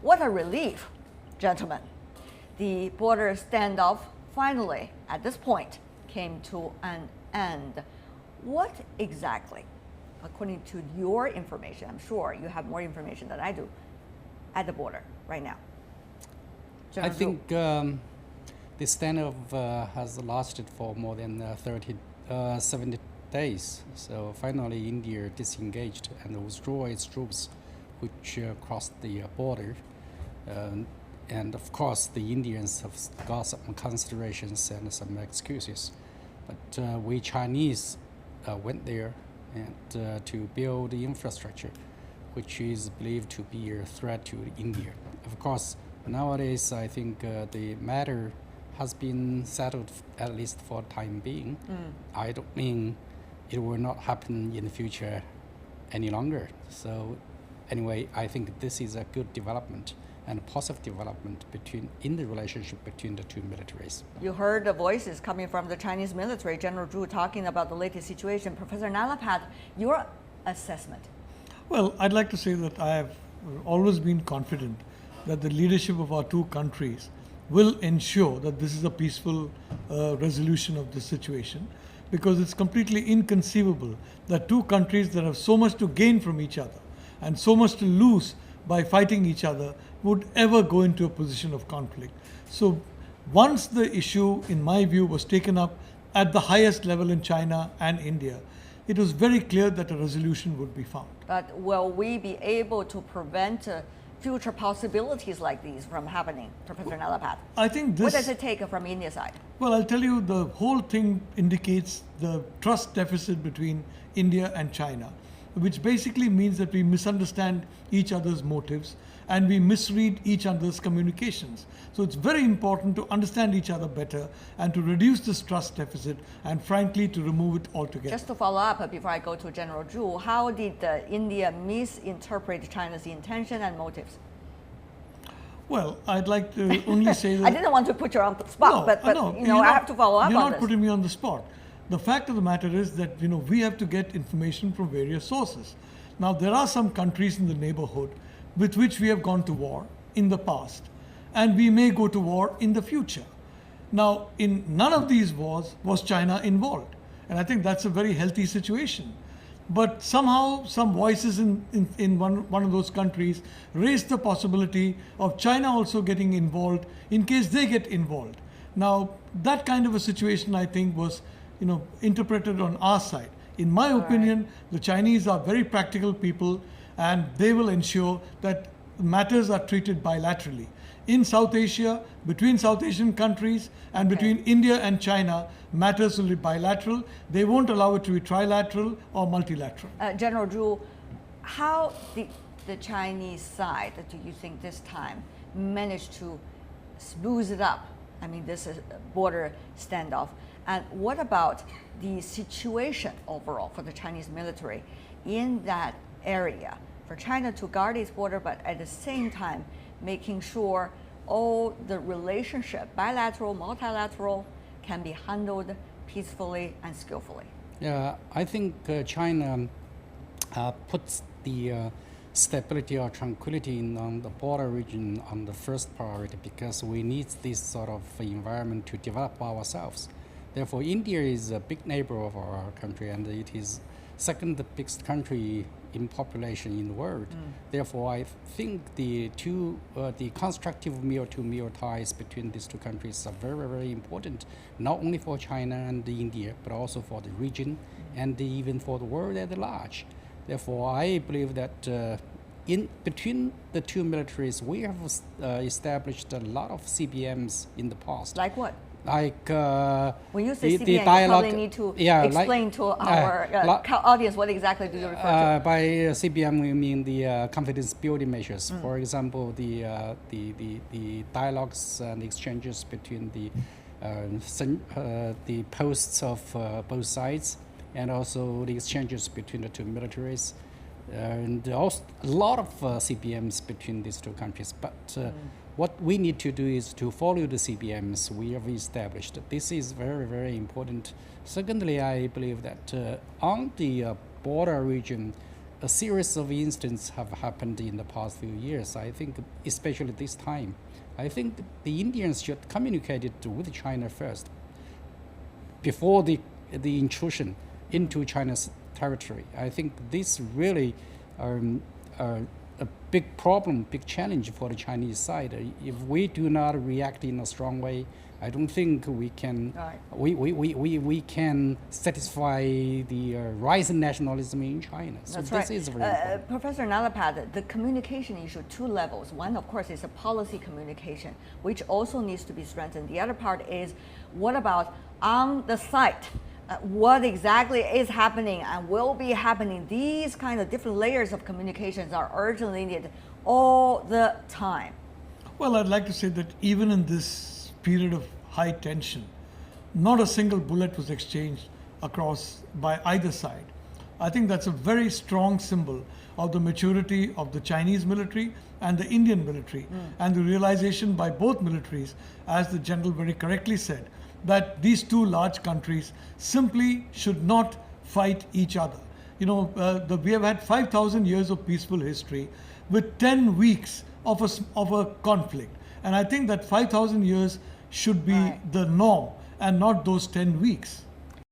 what a relief, gentlemen. The border standoff finally, at this point, came to an end. What exactly, according to your information, I'm sure you have more information than I do, at the border right now? I think the standoff has lasted for more than 70 days. So finally, India disengaged and withdrew its troops, which crossed the border. And of course, the Indians have got some considerations and some excuses. But we Chinese went there and to build the infrastructure, which is believed to be a threat to India. Of course, nowadays, I think the matter has been settled, at least for the time being. I don't mean it will not happen in the future any longer. So anyway, I think this is a good development and a positive development in the relationship between the two militaries. You heard the voices coming from the Chinese military, General Zhu talking about the latest situation. Professor Nalapat, your assessment? Well, I'd like to say that I have always been confident that the leadership of our two countries will ensure that this is a peaceful resolution of this situation, because it's completely inconceivable that two countries that have so much to gain from each other and so much to lose by fighting each other would ever go into a position of conflict. So once the issue, in my view, was taken up at the highest level in China and India, it was very clear that a resolution would be found. But will we be able to prevent future possibilities like these from happening, Professor Nalapat? I think this... What does it take from India's side? Well, I'll tell you, the whole thing indicates the trust deficit between India and China, which basically means that we misunderstand each other's motives and we misread each other's communications. So it's very important to understand each other better and to reduce this trust deficit and, frankly, to remove it altogether. Just to follow up before I go to General Zhu, how did India misinterpret China's intention and motives? Well, I'd like to only say that... I didn't want to put you on the spot, but I have to follow up on this. You're not putting me on the spot. The fact of the matter is that we have to get information from various sources. Now, there are some countries in the neighborhood with which we have gone to war in the past, and we may go to war in the future. Now, in none of these wars was China involved, and I think that's a very healthy situation. But somehow, some voices in one of those countries raised the possibility of China also getting involved in case they get involved. Now, that kind of a situation, I think, was interpreted on our side. In my opinion, the Chinese are very practical people, and they will ensure that matters are treated bilaterally. In South Asia, between South Asian countries and between India and China, matters will be bilateral. They won't allow it to be trilateral or multilateral. General Zhu, how did the Chinese side, do you think this time, managed to smooth it up? I mean, this is a border standoff. And what about the situation overall for the Chinese military in that area? For China to guard its border, but at the same time, making sure all the relationship, bilateral, multilateral, can be handled peacefully and skillfully. Yeah, I think China puts the stability or tranquility on the border region on the first priority, because we need this sort of environment to develop ourselves. Therefore, India is a big neighbor of our country, and it is second biggest country in population in the world. Therefore, I think the constructive meal-to-meal ties between these two countries are very, very important, not only for China and India, but also for the region and even for the world at large. Therefore, I believe that in between the two militaries, we have established a lot of CBMs in the past. Like what? Like when you say CBM, the dialogue, you probably need to explain to our audience what exactly do you refer to. By CBM, we mean the confidence building measures. For example, the dialogues and exchanges between the posts of both sides, and also the exchanges between the two militaries, and also a lot of CBMs between these two countries. But what we need to do is to follow the CBMs we have established. This is very, very important. Secondly, I believe that on the border region, a series of incidents have happened in the past few years. I think, especially this time, I think the Indians should communicate it with China first, before the intrusion into China's territory. I think this really a big problem, big challenge for the Chinese side. If we do not react in a strong way, I don't think we can. Right. We can satisfy the rising nationalism in China. So That's this right. is very important. Professor Nalapat, the communication issue, two levels. One, of course, is a policy communication, which also needs to be strengthened. The other part is, what about on the site? What exactly is happening and will be happening? These kind of different layers of communications are urgently needed all the time. Well, I'd like to say that even in this period of high tension, not a single bullet was exchanged across by either side. I think that's a very strong symbol of the maturity of the Chinese military and the Indian military, and the realization by both militaries, as the general very correctly said, that these two large countries simply should not fight each other. You know, we have had 5,000 years of peaceful history with 10 weeks of a conflict. And I think that 5,000 years should be Right. the norm and not those 10 weeks.